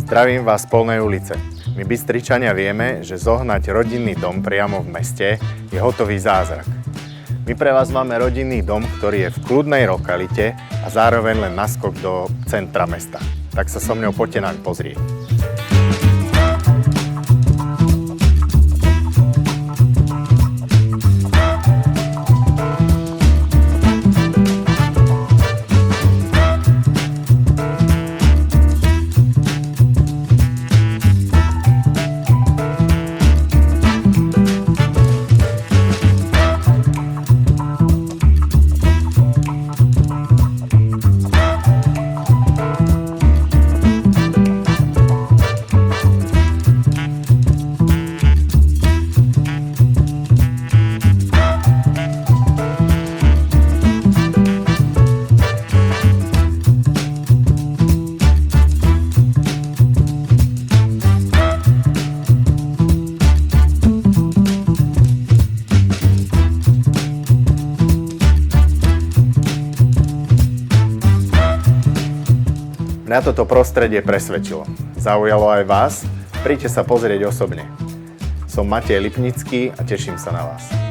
Zdravím vás z Polnej ulice. My Bystričania vieme, že zohnať rodinný dom priamo v meste je hotový zázrak. My pre vás máme rodinný dom, ktorý je v kľudnej lokalite a zároveň len naskok do centra mesta. Tak sa so mňou poďte naň pozrieť. Mňa toto prostredie presvedčilo. Zaujalo aj vás? Príďte sa pozrieť osobne. Som Matej Lipnický a teším sa na vás.